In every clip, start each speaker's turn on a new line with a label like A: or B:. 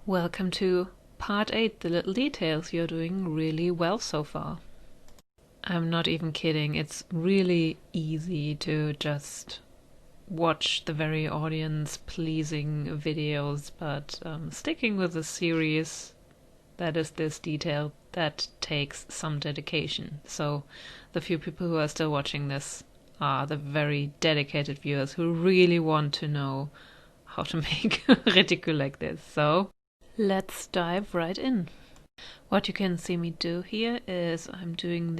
A: Welcome to part 8, the little details. You're doing really well so far. I'm not even kidding, it's really easy to just watch the very audience-pleasing videos, but sticking with a series that is this detail, that takes some dedication. So the few people who are still watching this are the very dedicated viewers who really want to know how to make a reticule like this. So let's dive right in. What you can see me do here is I'm doing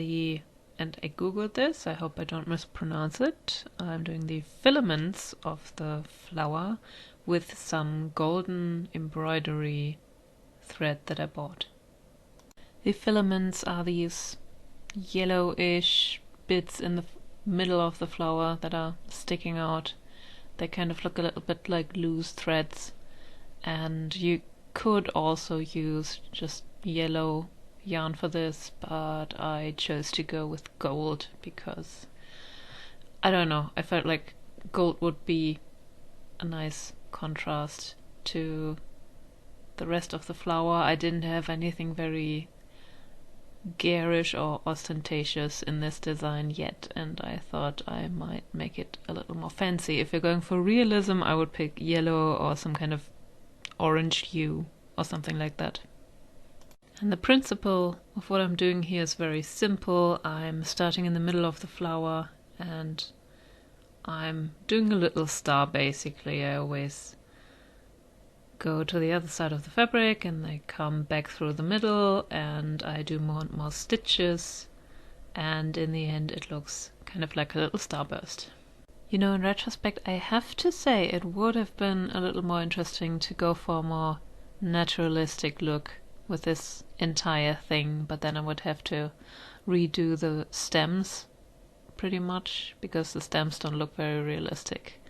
A: and I googled this, I hope I don't mispronounce it, I'm doing the filaments of the flower with some golden embroidery thread that I bought. The filaments are these yellowish bits in the middle of the flower that are sticking out. They kind of look a little bit like loose threads, and you could also use just yellow yarn for this, but I chose to go with gold because I don't know, I felt like gold would be a nice contrast to the rest of the flower. I didn't have anything very garish or ostentatious in this design yet, and I thought I might make it a little more fancy. If you're going for realism, I would pick yellow or some kind of orange hue or something like that. And the principle of what I'm doing here is very simple. I'm starting in the middle of the flower and I'm doing a little star basically. I always go to the other side of the fabric and I come back through the middle and I do more and more stitches, and in the end it looks kind of like a little starburst. You know, in retrospect, I have to say it would have been a little more interesting to go for a more naturalistic look with this entire thing, but then I would have to redo the stems pretty much because the stems don't look very realistic.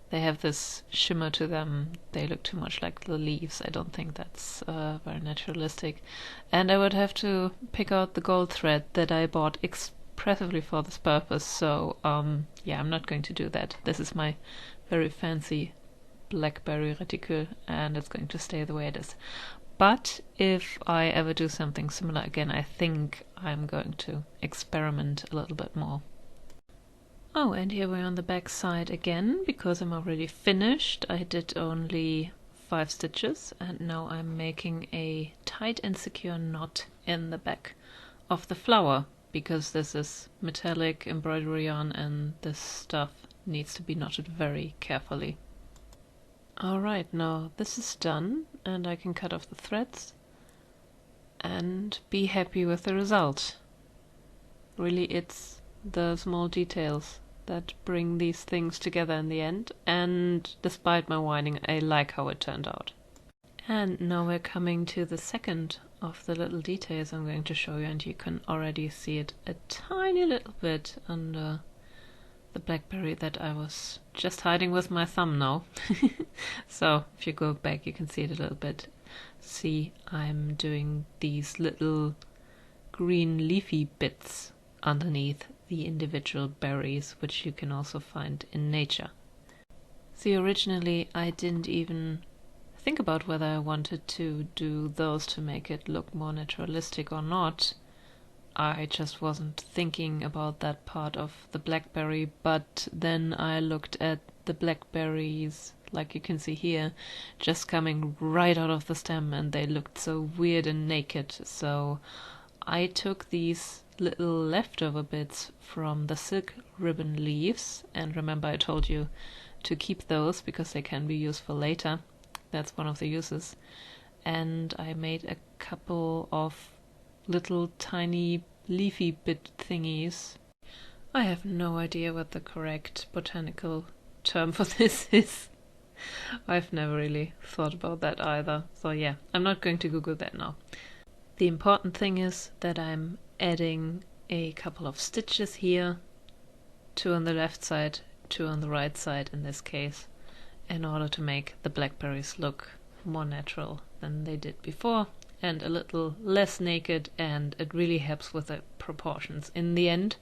A: They have this shimmer to them, they look too much like the leaves. I don't think that's very naturalistic. And I would have to pick out the gold thread that I bought expressively for this purpose, so yeah, I'm not going to do that. This is my very fancy Blackberry reticule and it's going to stay the way it is. But if I ever do something similar again, I think I'm going to experiment a little bit more. Oh, and here we're on the back side again, because I'm already finished. I did only 5 stitches and now I'm making a tight and secure knot in the back of the flower, because this is metallic embroidery yarn and this stuff needs to be knotted very carefully. Alright, now this is done and I can cut off the threads and be happy with the result. Really, it's the small details that bring these things together in the end, and despite my whining, I like how it turned out. And now we're coming to the second of the little details I'm going to show you, and you can already see it a tiny little bit under the Blackberry that I was just hiding with my thumb now. So if you go back you can see it a little bit. See, I'm doing these little green leafy bits underneath the individual berries, which you can also find in nature. See, originally I didn't even think about whether I wanted to do those to make it look more naturalistic or not. I just wasn't thinking about that part of the blackberry, but then I looked at the blackberries, like you can see here, just coming right out of the stem, and they looked so weird and naked, so I took these little leftover bits from the silk ribbon leaves, and remember I told you to keep those because they can be useful later. That's one of the uses. And I made a couple of little tiny leafy bit thingies. I have no idea what the correct botanical term for this is. I've never really thought about that either, so yeah, I'm not going to Google that now. The important thing is that I'm adding a couple of stitches here, 2 on the left side, 2 on the right side in this case, in order to make the blackberries look more natural than they did before and a little less naked, and it really helps with the proportions in the end,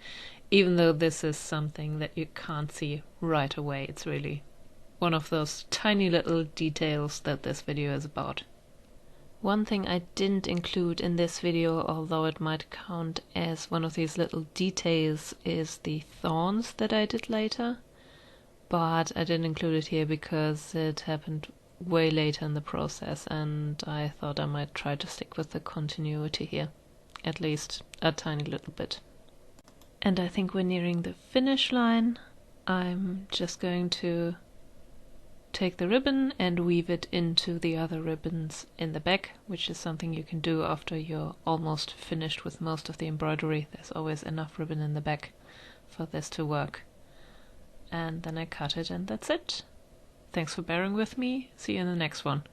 A: even though this is something that you can't see right away. It's really one of those tiny little details that this video is about. One thing I didn't include in this video, although it might count as one of these little details, is the thorns that I did later. But I didn't include it here because it happened way later in the process, and I thought I might try to stick with the continuity here, at least a tiny little bit. And I think we're nearing the finish line. I'm just going to take the ribbon and weave it into the other ribbons in the back, which is something you can do after you're almost finished with most of the embroidery. There's always enough ribbon in the back for this to work. And then I cut it, and that's it. Thanks for bearing with me. See you in the next one.